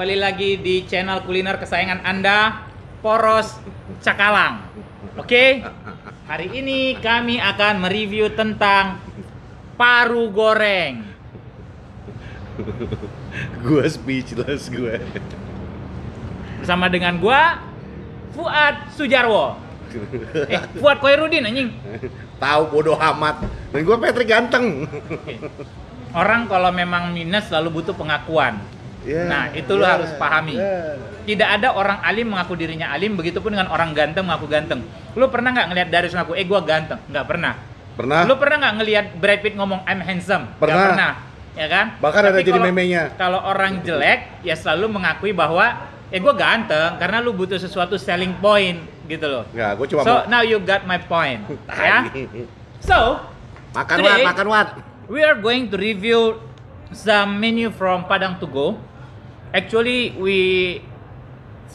kembali lagi di channel kuliner kesayangan Anda, Poros Cakalang. Oke? Hari ini kami akan mereview tentang paru goreng. Gue speechless gue. Bersama dengan gua, Fuad Sujarwo. Fuad Khairuddin anjing. Tahu bodoh amat. Dan gue Patrick ganteng. Oke. Orang kalau memang minus selalu butuh pengakuan. Yeah, Nah, itu lo harus pahami. Tidak ada orang alim mengaku dirinya alim, begitupun dengan orang ganteng mengaku ganteng. Lu pernah nggak ngelihat Darius ngaku, gua ganteng? Nggak pernah. Pernah? Lu pernah nggak ngelihat Brad Pitt ngomong I'm handsome? Nggak Pernah. pernah. Ya kan? Bahkan Tapi ada jadi kalau- memenya. Kalau orang jelek, ya selalu mengakui bahwa gua ganteng, karena lu butuh sesuatu selling point gitu loh. Nggak, gue cuma So, mau now you got my point. Ya? So, makan today- Wat, makan Wat. we are going to review some menu from Padang to go. Actually, we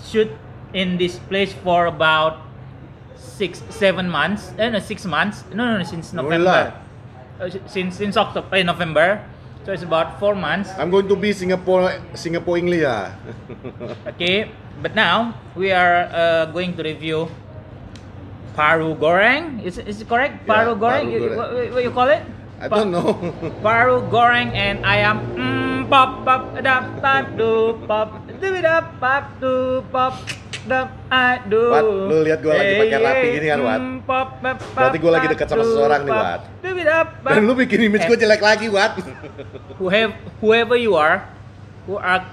shoot in this place for about 6 months. No, 6 months. No, since November. Since October, November. So it's about 4 months. I'm going to be Singapore English ya. Okay, but now we are going to review paru goreng. Is it correct? Yeah, Paru goreng. paru goreng. What you call it? I don't know. Paru goreng and ayam pop pop dap pap du pop dap pap du pop dap adu. Wat, lu lihat gua lagi pakai rapi gini kan, Wat? Berarti gua lagi dekat sama seseorang nih, Wat. Dan lu bikin image gue jelek lagi, Wat. Whoever you are, who are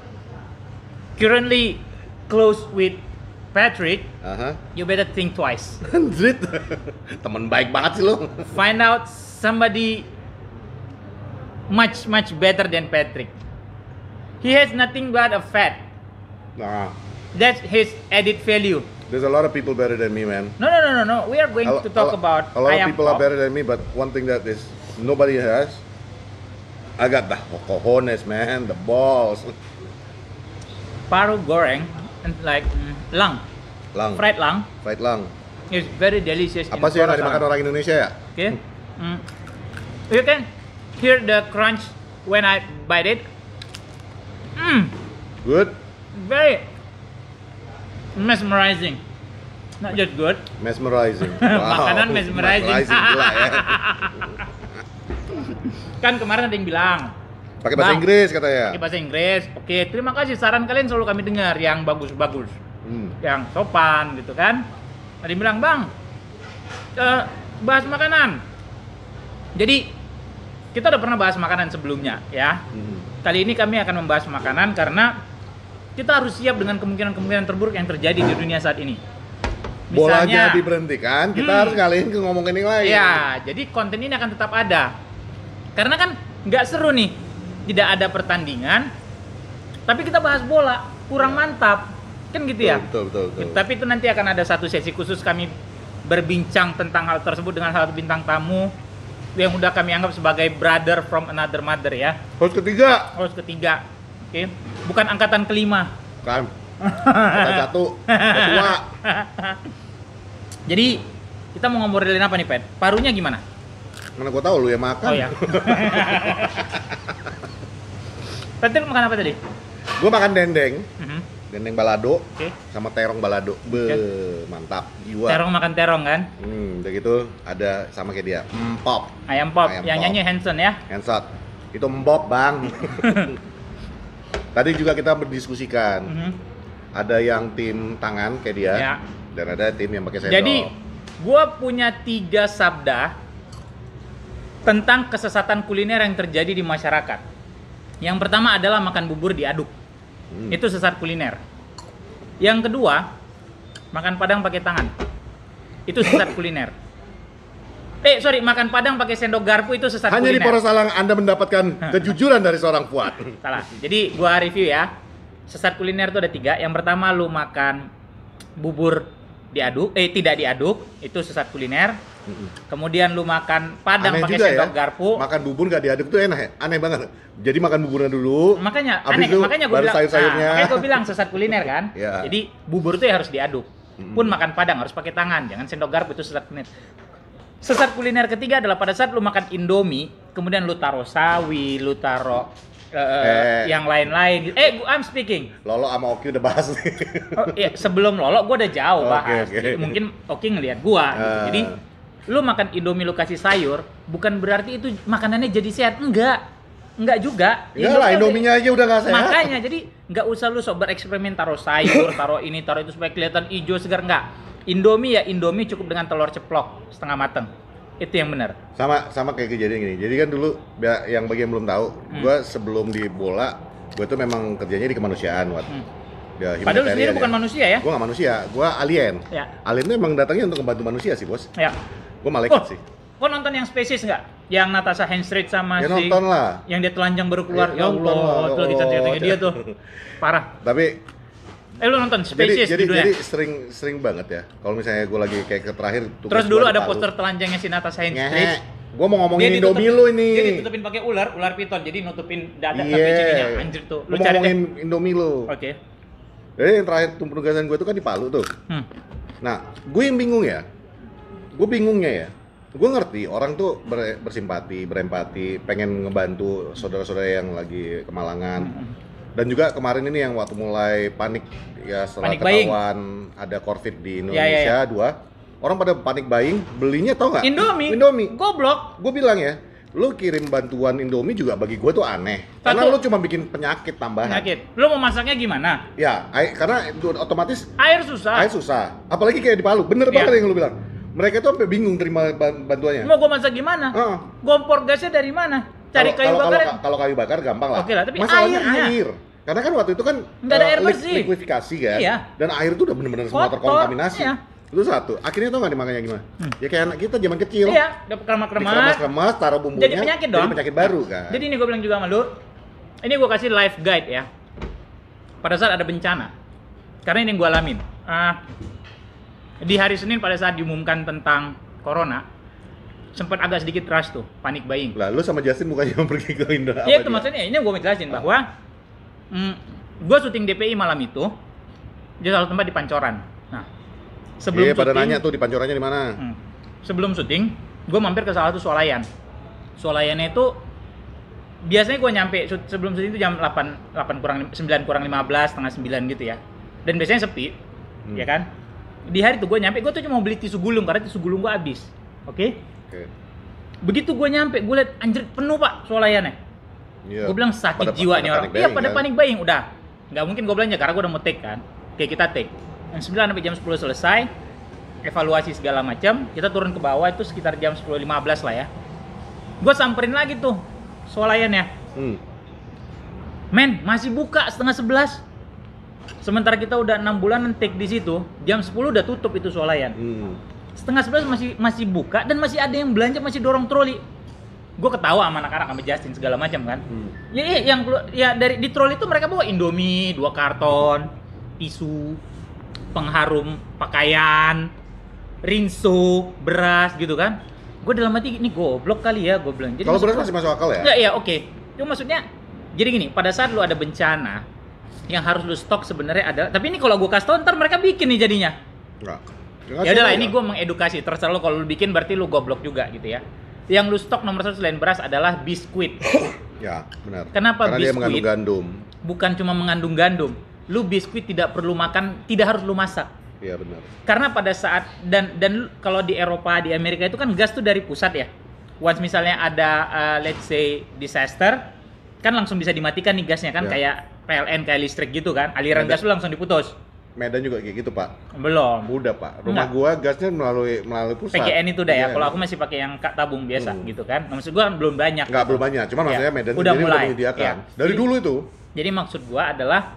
currently close with Patrick, you better think twice. Anjrit. Temen baik banget sih lu. Find out somebody much better than Patrick. He has nothing but a fat. Nah, That's his added value. there's a lot of people better than me, man. No. We are going to talk about a lot of ayam people are pop. better than me, but one thing that is nobody has, I got the cojones, man, the balls. Paru goreng and like lang, Lang, fried lang fried lang. is very delicious. Apa in sih yang nggak Khorasan. dimakan orang Indonesia ya? Okay. You can hear the crunch when I bite it. Good, Very mesmerizing. Not just good. mesmerizing. Makanan mesmerizing. gila ya. Kan kemarin ada yang bilang Pakai bahasa Bang, Inggris katanya. pakai bahasa Inggris. Oke, terima kasih saran kalian selalu kami dengar yang bagus-bagus, yang sopan gitu kan. Ada yang bilang, Bang, bahas makanan. Jadi kita udah pernah bahas makanan sebelumnya ya. Kali ini kami akan membahas makanan karena kita harus siap dengan kemungkinan-kemungkinan terburuk yang terjadi di dunia saat ini. Bolanya diberhentikan, kita harus ngalihin ke ngomongin yang lain. Ya, jadi konten ini akan tetap ada. Karena kan nggak seru nih, tidak ada pertandingan, tapi kita bahas bola, kurang mantap. Kan gitu ya? Betul. Tapi itu nanti akan ada satu sesi khusus kami berbincang tentang hal tersebut dengan salah satu bintang tamu yang udah kami anggap sebagai brother from another mother ya. Host ketiga. Host ketiga. Oke. Bukan angkatan kelima. Kan. Kata satu, ketua. Jadi kita mau ngobrolin apa nih, Pet? Parunya gimana? Mana gua tahu lu yang makan. Oh ya. Patrick makan apa tadi? Gua makan dendeng, Mhm. dendeng balado, Oke. sama terong balado. Mantap, jiwa. Terong makan terong kan? Udah gitu ada sama kayak dia. Pop, Ayam pop. Ayam Yang pop. nyanyi Hanson ya. handshot. Itu mbop, Bang. Tadi juga kita berdiskusikan. Mhm. Ada yang tim tangan kayak dia, Ya. dan ada tim yang pakai sendok. Jadi, gua punya 3 sabda tentang kesesatan kuliner yang terjadi di masyarakat. Yang pertama adalah makan bubur diaduk. Itu sesat kuliner. Yang kedua, makan padang pakai tangan. Itu sesat kuliner. Makan padang pakai sendok garpu itu sesat Hanya di kuliner. Poros Salang Anda mendapatkan kejujuran dari seorang Fuad. Salah. Jadi gua review ya. Sesat kuliner itu ada 3. Yang pertama lu makan bubur diaduk, tidak diaduk, itu sesat kuliner. Kemudian lu makan padang Aneh pakai juga sendok ya, garpu. makan bubur gak diaduk tuh enak ya? Aneh banget. Jadi makan buburnya dulu. Makanya habis aneh, itu makanya gue baru bilang, sayur-sayurnya. makanya gue bilang sesat kuliner kan. Ya. Jadi bubur itu ya harus diaduk. Pun makan padang harus pakai tangan, jangan sendok garpu, itu sesat kuliner. Sesat kuliner ketiga adalah pada saat lu makan Indomie, kemudian lu taruh sawi, lu taruh yang lain-lain. I'm speaking. Lolo sama Oki udah bahas nih. Oh, iya, sebelum Lolo gue udah jauh bahas. Okay. Jadi mungkin Oki ngelihat gua gitu. Jadi lu makan Indomie lu kasih sayur, bukan berarti itu makanannya jadi sehat. Enggak juga. Enggak lah, Indominya aja udah nggak sehat. Makanya jadi nggak usah lu sok bereksperimen taruh sayur, taruh ini, taruh itu supaya kelihatan hijau segar, enggak. Indomie cukup dengan telur ceplok setengah mateng. Itu yang benar. Sama kayak kejadian gini. Jadi kan dulu yang bagi yang belum tahu, gua sebelum di bola, gua tuh memang kerjanya di kemanusiaan, Padahal lu sendiri bukan manusia ya? Gua nggak manusia, gua alien. Ya. Alien tuh emang datangnya untuk membantu manusia sih, Bos. Ya. Gua malaikat sih. Kau nonton yang Species nggak? Yang Natasha Henstridge sama ya, nonton lah. Yang dia telanjang baru keluar. Ya Allah, itu lagi cantik-cantiknya dia tuh. Parah. Tapi lu nonton Species jadi sering banget ya. Kalau misalnya gue lagi kayak ke terakhir terus dulu ada poster telanjangnya si Natasha Henstridge. Gue mau ngomongin Indomie lu ini. Dia ditutupin pakai ular piton. Jadi nutupin dada sampai sininya. Anjir tuh. Lu cari ngomongin Indomie lu. Oke. Jadi yang terakhir penugasan gue tuh kan di Palu tuh. Nah, gue yang bingung ya. Gue ngerti orang tuh bersimpati, berempati, pengen ngebantu saudara-saudara yang lagi kemalangan. Dan juga kemarin ini yang waktu mulai panik ya setelah ketahuan ada COVID di Indonesia, orang pada panik buying, belinya tau nggak? Indomie. Goblok. Gue bilang ya, lu kirim bantuan Indomie juga bagi gue tuh aneh. Karena lu cuma bikin penyakit tambahan. Lu mau masaknya gimana? Ya, karena itu otomatis air susah. Apalagi kayak di Palu, bener banget yang lu bilang. Mereka tuh sampai bingung terima bantuannya. Mau gue masak gimana? Kompor gasnya dari mana? Cari kayu bakar. Kalau kayu bakar gampang lah. Oke lah, tapi masalahnya air. Karena kan waktu itu kan nggak ada air bersih. Likuifikasi kan. Iya. Dan air itu udah benar-benar semua terkontaminasi. Iya. Itu satu. Akhirnya tau nggak dimakannya gimana? Ya kayak anak kita zaman kecil. Iya, udah kremas-kremas, taruh bumbunya. Jadi penyakit dong. Jadi penyakit baru kan. Jadi ini gue bilang juga sama lu. Ini gue kasih life guide ya. Pada saat ada bencana. Karena ini yang gue alamin. Di hari Senin pada saat diumumkan tentang corona, sempat agak sedikit rush tuh, panik buying. Lah, lu sama Justin bukannya pergi ke Indo? Iya, itu maksudnya ini gue mau jelasin bahwa gue syuting DPI malam itu di salah tempat di Pancoran. Nah, sebelum pada nanya tuh di Pancorannya di mana? Sebelum syuting, gue mampir ke salah satu swalayan. Swalayannya itu biasanya gue nyampe sebelum syuting itu jam 9 kurang 15, setengah 9 gitu ya. Dan biasanya sepi, ya kan? Di hari itu gue nyampe, gue tuh cuma beli tisu gulung karena tisu gulung gue habis. Oke? Begitu gue nyampe, gue liat anjir penuh pak swalayannya. Gue bilang sakit jiwa nih orang. Iya pada panik buying udah. Nggak mungkin gue belanja karena gue udah mau take kan. Oke, kita take. Jam 9 sampai jam 10 selesai. Evaluasi segala macam. Kita turun ke bawah itu sekitar jam 10.15 lah ya. Gue samperin lagi tuh swalayannya. Men, masih buka setengah 11. Sementara kita udah 6 bulan take di situ, jam 10 udah tutup itu swalayan. Setengah 11 masih buka dan masih ada yang belanja, masih dorong troli. Gue ketawa sama anak-anak sama Justin segala macam kan. Ya dari di troli itu mereka bawa Indomie 2 karton, tisu, pengharum pakaian, rinso, beras gitu kan. Gue dalam hati ini goblok kali ya, gue bilang. Kalau beras masih masuk akal ya? Enggak, ya oke. Itu maksudnya jadi gini, pada saat lu ada bencana yang harus lu stok sebenarnya adalah, tapi ini kalau gue kasih tau ntar mereka bikin nih jadinya. Enggak. Ya udahlah, ini gue mengedukasi. Terserah lu, kalau lu bikin berarti lu goblok juga gitu ya. Yang lu stok nomor 1 selain beras adalah biskuit. Ya, benar. Kenapa karena biskuit? Dia mengandung gandum. Bukan cuma mengandung gandum. Lu biskuit tidak perlu makan, tidak harus lu masak. Iya, benar. Karena pada saat dan kalau di Eropa, di Amerika itu kan gas tuh dari pusat ya. Once misalnya ada let's say disaster, kan langsung bisa dimatikan nih gasnya kan, kayak PLN, kayak listrik gitu kan. Aliran gas lu langsung diputus. Medan juga kayak gitu, Pak. Belum. Udah, Pak. Rumah gua gasnya melalui pusat. PGN itu udah ya. Kalau aku masih pakai yang tabung biasa gitu kan. Maksud gua belum banyak. Enggak, belum banyak. Cuma maksudnya Medan udah sendiri mulai udah menyediakan. Ya. Dari dulu itu. Jadi maksud gua adalah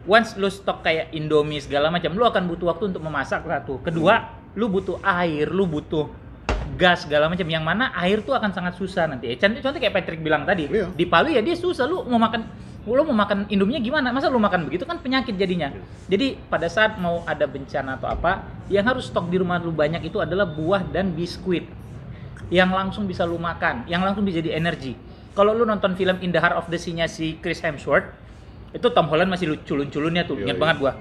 once lu stok kayak Indomie segala macam, lu akan butuh waktu untuk memasak satu. Kedua, lu butuh air, lu butuh gas segala macam, yang mana air tuh akan sangat susah nanti. Contoh kayak Patrick bilang tadi, di Palu ya dia susah, lu mau makan Indominya gimana? Masa lu makan begitu kan penyakit jadinya. Jadi pada saat mau ada bencana atau apa, yang harus stok di rumah lu banyak itu adalah buah dan biskuit. Yang langsung bisa lu makan, yang langsung bisa jadi energi. Kalau lu nonton film In the Heart of the Sea-nya si Chris Hemsworth, itu Tom Holland masih culun-culunnya tuh, ingat banget gua.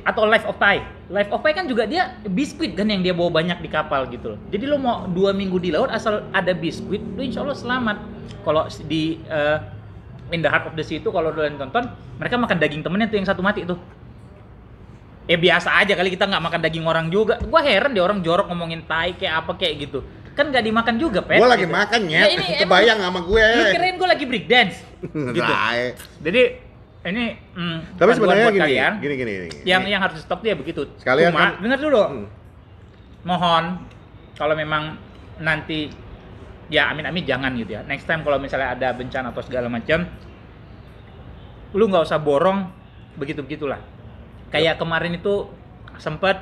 Atau Life of Pi. Life of Pi kan juga dia biskuit kan yang dia bawa banyak di kapal gitu loh. Jadi lu mau 2 minggu di laut asal ada biskuit, lu insya Allah selamat. Kalau di In the Heart of the Sea itu kalau kalian tonton, mereka makan daging temennya tuh yang satu mati tuh. Biasa aja kali kita nggak makan daging orang juga. Gua heran deh orang jorok ngomongin tai kayak apa kayak gitu. Kan nggak dimakan juga, Pet. Gue lagi gitu. makan ya, ini kebayang sama gue. Lu kirain gue lagi break dance gitu. Jadi ini tapi sebenarnya buat kalian, gini. Yang harus stop dia begitu. Sekalian Cuma kan, dengar dulu. Mohon kalau memang nanti ya amin-amin jangan gitu ya. Next time kalau misalnya ada bencana atau segala macam, lu nggak usah borong begitu-begitulah. Kayak kemarin itu sempet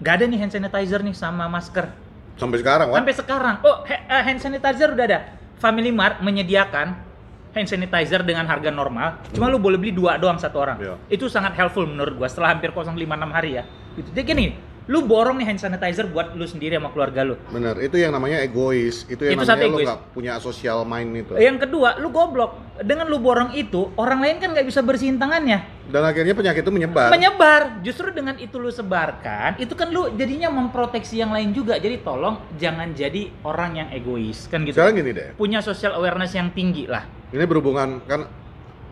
nggak ada nih hand sanitizer nih sama masker. Sampai sekarang, Wan? Sampai sekarang. Oh, hand sanitizer udah ada. Family Mart menyediakan hand sanitizer dengan harga normal. Cuma lu boleh beli 2 doang satu orang. Iya. Itu sangat helpful menurut gua setelah hampir 0,56 hari ya. Gitu. Jadi gini, lu borong nih hand sanitizer buat lu sendiri sama keluarga lu. Bener, itu yang namanya egois. Itu yang Itu namanya lu egois. nggak punya social mind itu. Yang kedua, lu goblok. Dengan lu borong itu, orang lain kan nggak bisa bersihin tangannya. Dan akhirnya penyakit itu menyebar. Justru dengan itu lu sebarkan, itu kan lu jadinya memproteksi yang lain juga. Jadi tolong jangan jadi orang yang egois kan gitu. Sekarang gini deh. Punya social awareness yang tinggi lah. Ini berhubungan kan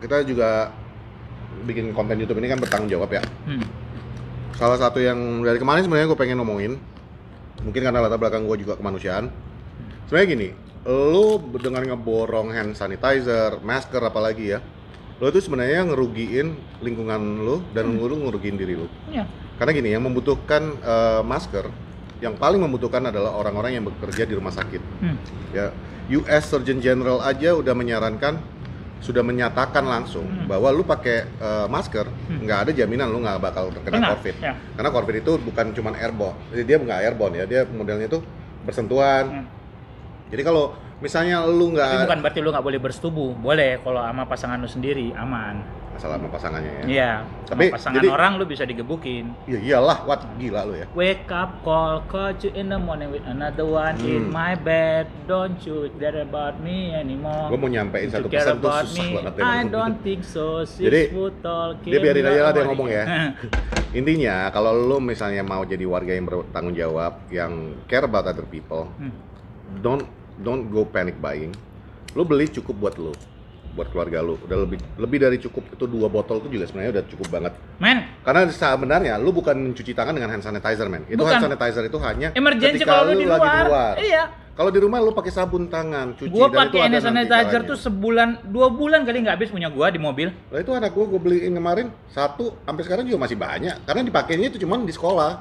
kita juga bikin konten YouTube ini kan bertanggung jawab ya. Salah satu yang dari kemarin sebenarnya gue pengen ngomongin, mungkin karena latar belakang gue juga kemanusiaan. Sebenarnya gini, lu dengan ngeborong hand sanitizer, masker apalagi ya, lo itu sebenarnya ngerugiin lingkungan lu dan lu ngerugiin diri lu. Iya. Karena gini, yang membutuhkan masker, yang paling membutuhkan adalah orang-orang yang bekerja di rumah sakit. Ya, US Surgeon General aja udah menyarankan, sudah menyatakan langsung bahwa lu pakai masker, nggak ada jaminan lu nggak bakal terkena COVID. Ya. Karena COVID itu bukan cuma airborne, jadi dia nggak airborne ya, dia modelnya itu bersentuhan. Jadi kalau misalnya lu Tapi nggak, bukan berarti lu nggak boleh bersetubuh. Boleh kalau sama pasangan lu sendiri aman. masalah sama pasangannya ya. Iya. Tapi, Sama pasangan jadi- orang lu bisa digebukin. Ya iyalah, what gila lu ya. Wake up, call you in the morning with another one in my bed. Don't you care about me anymore. Gue mau nyampein Don't satu you care pesan tuh about susah me? banget ya. I don't think so. Jadi, dia biarin aja lah dia ngomong ya. Intinya kalau lu misalnya mau jadi warga yang bertanggung jawab, yang care about other people, don't go panic buying. Lu beli cukup buat lu, buat keluarga lu. Udah lebih dari cukup, itu 2 botol itu juga sebenarnya udah cukup banget. Men, Karena sebenarnya lu bukan mencuci tangan dengan hand sanitizer, men. Itu Bukan. hand sanitizer itu hanya emergency ketika kalau lu di lagi luar. Iya. Kalau di rumah lu pakai sabun tangan, cuci. Gua dan itu pakai hand ada nanti sanitizer caranya. tuh sebulan, 2 bulan kali nggak habis punya gua di mobil. Lah itu anak gua beliin kemarin 1, sampai sekarang juga masih banyak. Karena dipakainya itu cuman di sekolah.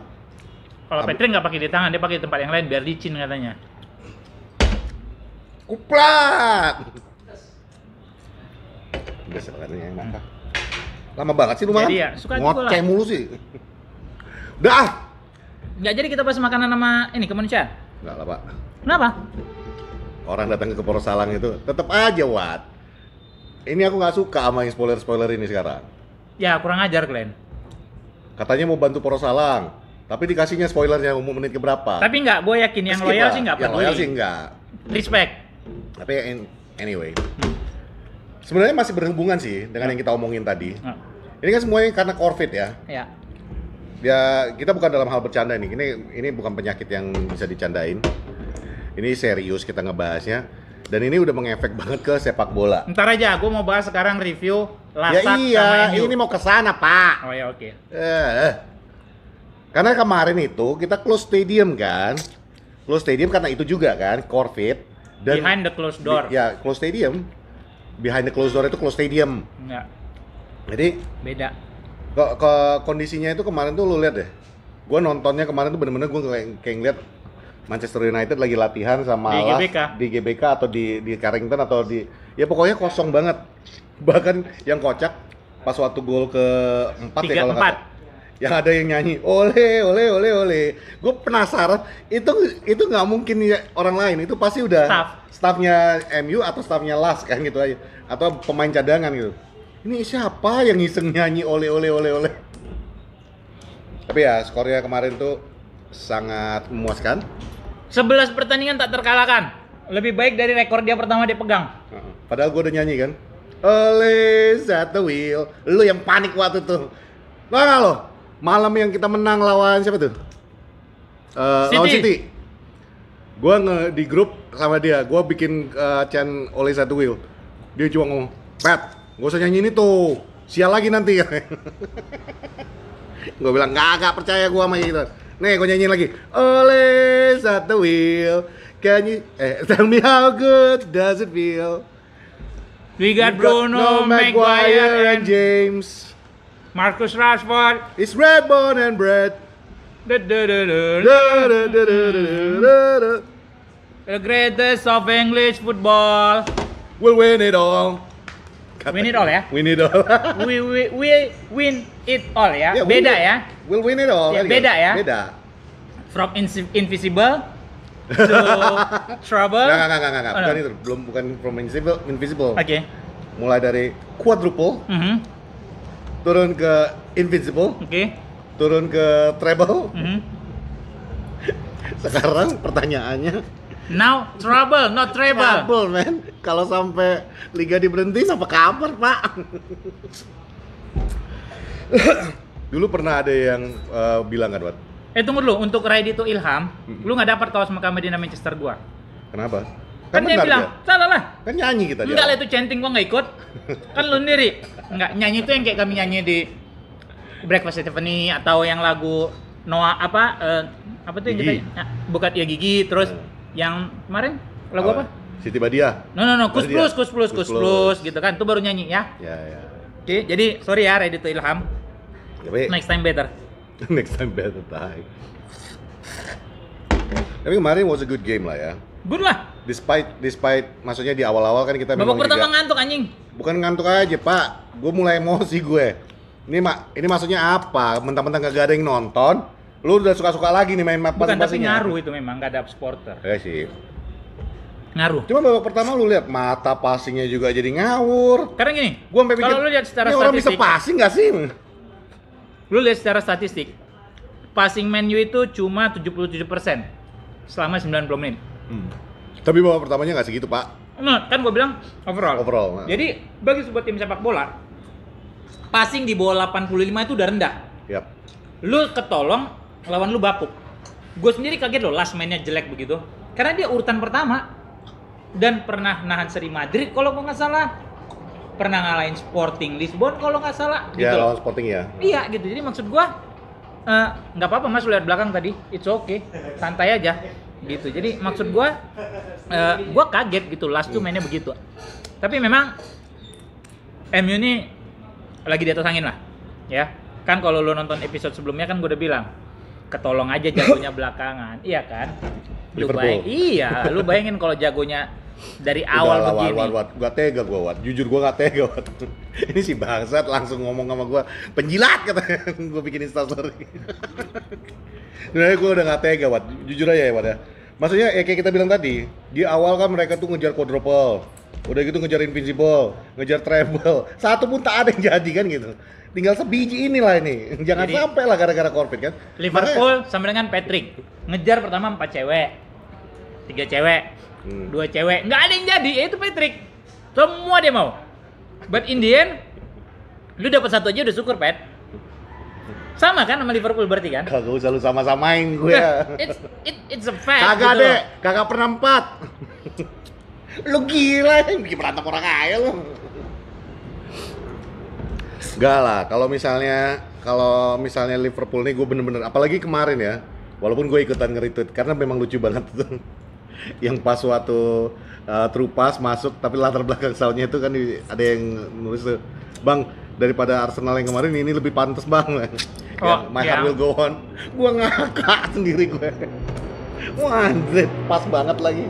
Kalau Patrick nggak pakai di tangan, dia pakai di tempat yang lain biar licin katanya. Kuplak. Udah katanya yang makan. Lama banget sih lu makan. Jadi ya, suka juga ngoceh lah. mulu sih. Udah ah. Nggak jadi kita bahas makanan sama ini kemanusiaan. Enggak lah, Pak. Kenapa? Orang datang ke Poros Salang itu tetap aja, Wat. Ini aku nggak suka sama yang spoiler-spoiler ini sekarang. Ya kurang ajar Glenn. Katanya mau bantu Poros Salang, tapi dikasihnya spoilernya umur menit keberapa. Tapi nggak, gue yakin yang Skip loyal lah. sih nggak Yang peduli. loyal sih enggak. Respect. Tapi anyway. Sebenarnya masih berhubungan sih dengan yang kita omongin tadi. Ini kan semuanya karena COVID ya. Ya. Ya, kita bukan dalam hal bercanda nih. Ini bukan penyakit yang bisa dicandain. Ini serius kita ngebahasnya. Dan ini udah mengefek banget ke sepak bola. Ntar aja, gue mau bahas sekarang review Ya Lasak iya, sama MU. ini mau ke sana, Pak. Oh ya oke. Karena kemarin itu kita close stadium kan. Close stadium karena itu juga kan, COVID. Dan Behind the closed door. Ya, close stadium. Behind the closed door itu close stadium. Enggak, Jadi beda. ke kondisinya itu kemarin tuh lu lihat deh. Gua nontonnya kemarin tuh bener-bener gua kayak ngeliat Manchester United lagi latihan sama Di Las, GBK. di GBK atau di Carrington atau di, ya pokoknya kosong banget. Bahkan yang kocak pas waktu gol ke-4 ya kalau 3-4. nggak, yang ada yang nyanyi ole ole ole ole. Gue penasaran itu nggak mungkin ya orang lain, itu pasti udah staffnya MU atau staffnya Las kan gitu aja, atau pemain cadangan gitu. Ini siapa yang iseng nyanyi ole ole ole ole. Tapi ya skornya kemarin tuh sangat memuaskan. 11 pertandingan tak terkalahkan. Lebih baik dari rekor dia pertama dia pegang. Padahal gue udah nyanyi kan. Ole at the wheel. Lu yang panik waktu itu. Mana lo? Malam yang kita menang lawan siapa tuh? Lawan City. Gue di grup sama dia. Gue bikin chant Ole at the wheel. Dia cuma ngomong Pat, gak usah nyanyi ini tuh, sial lagi nanti. Gue bilang, nggak percaya gue sama gitu. Nih, gue nyanyiin lagi. Always at the wheel, can you, tell me how good does it feel? We got Bruno, Maguire, and James. Marcus Rashford. It's red, bone, and bread. The greatest of English football. We'll win it all. Win it all ya? Win it all. we win it all ya? Yeah, beda ya? We'll win it all. Ya, beda ya? Beda. From invisible to trouble. Nggak. Oh, Bukan itu. Bukan from invisible. Oke. Mulai dari quadruple, turun ke invincible, turun ke treble. Sekarang pertanyaannya, now trouble, not treble. trouble, man. Kalau sampai liga diberhentiin apa kabar, Pak? Dulu pernah ada yang bilang kan, Wat? Tunggu dulu, untuk Ready to Ilham, lu nggak dapat kaos sama Medina Manchester gua. Kenapa? Kan dia bilang, salah lah. Kan nyanyi kita. Enggak lah, itu chanting gua nggak ikut. Kan lu sendiri. Enggak, nyanyi itu yang kayak kami nyanyi di Breakfast at Tiffany atau yang lagu Noah apa tuh yang Gigi. kita bukan ya Gigi, terus yang kemarin lagu apa? Siti Badiah. No, Kus Plus gitu kan. Itu baru nyanyi ya. Ya. Oke, jadi sorry ya Ready to Ilham. Next time better. Next time better time. Tapi kemarin was a good game lah ya. Good lah. Despite maksudnya di awal-awal kan kita Babak memang pertama juga, ngantuk anjing. bukan ngantuk aja, Pak. Gue mulai emosi gue. Ini maksudnya apa? Mentang-mentang kagak ada yang nonton, lu udah suka-suka lagi nih main Bukan, tapi passing-passingnya. ngaruh itu memang gak ada supporter. Sih. Ngaruh. Cuma babak pertama lu lihat mata passingnya juga jadi ngawur. Karena gini, Gua sampai pikir, kalau lu lihat secara ini orang bisa statistik, passing nggak sih? lu lihat secara statistik, passing Man U itu cuma 77% selama 90 menit. Tapi babak pertamanya nggak segitu, Pak. Nah, kan gua bilang overall. Nah. Jadi bagi sebuah tim sepak bola, passing di bawah 85 itu udah rendah. Yap. Lu ketolong, lawan lu bapuk. Gue sendiri kaget loh, last mainnya jelek begitu. Karena dia urutan pertama dan pernah nahan seri Madrid kalau gua nggak salah, pernah ngalahin Sporting Lisbon kalau nggak salah. Ya, gitu. lawan Sporting ya. Iya gitu. Jadi maksud gua nggak apa-apa Mas lihat belakang tadi, it's okay, santai aja gitu. Jadi maksud gua kaget gitu, last tuh mainnya begitu. Tapi memang MU ini lagi di atas angin lah, ya. Kan kalau lu nonton episode sebelumnya kan gua udah bilang, ketolong aja jagonya belakangan, iya kan? Lu bayangin kalau jagonya dari awal begini. Gak tega gua, Wat. Jujur gua gak tega, Wat. Ini si bangsat langsung ngomong sama gua, penjilat katanya. Gua bikin instastory. Sebenarnya gua udah gak tega, Wat. Jujur aja ya, Wat ya. Maksudnya ya kayak kita bilang tadi, di awal kan mereka tuh ngejar quadruple. Udah gitu ngejar invincible, ngejar treble. Satu pun tak ada yang jadi kan gitu. Tinggal sebiji inilah ini. Jangan Jadi, sampai lah gara-gara COVID kan. Liverpool sama dengan Patrick. Ngejar pertama 4 cewek. 3 cewek. 2 cewek. Nggak ada yang jadi, ya itu Patrick. Semua dia mau. But in the end, lu dapat satu aja udah syukur, Pat. Sama kan sama Liverpool berarti kan? Kagak usah lu sama-samain gue ya. It's a fact. Kagak gitu. deh, kagak pernah 4. Lu gila ya, bikin berantem orang kaya lu. Enggak lah, kalau misalnya Liverpool nih gue bener-bener, apalagi kemarin ya, walaupun gue ikutan nge-retweet karena memang lucu banget tuh. Yang pas waktu true pass masuk tapi latar belakang soundnya itu kan ada yang nulis tuh, Bang, daripada Arsenal yang kemarin ini lebih pantas Bang. My heart will go on. Gue ngakak sendiri gue. Wah, anjir, pas banget lagi.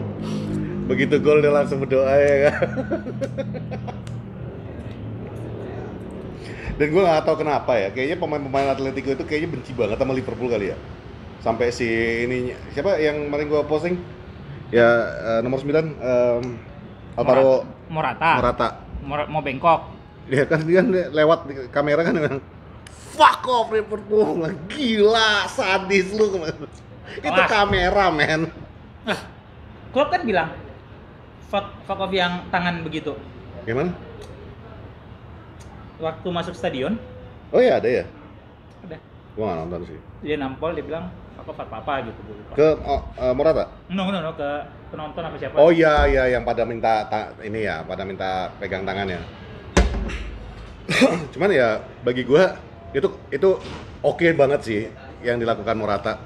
Begitu gol dia langsung berdoa ya kan. Dan gue nggak tahu kenapa ya, kayaknya pemain-pemain Atletico itu kayaknya benci banget sama Liverpool kali ya. Sampai si ininya, siapa yang kemarin gue posting? Ya nomor 9 Alvaro Morata. Mau bengkok. Dia kan lewat kamera kan bilang, fuck off Liverpool, gila sadis lu kemarin. Itu kamera men. Klopp kan bilang fuck off yang tangan begitu. Gimana? Waktu masuk stadion. Oh iya ada ya? Ada. Gua nggak nonton sih. Dia nampol, dia bilang apa gitu. Ke Morata? No, ke penonton apa siapa? Oh iya yang pada minta pada minta pegang tangannya. Cuman ya bagi gua itu oke banget sih yang dilakukan Morata.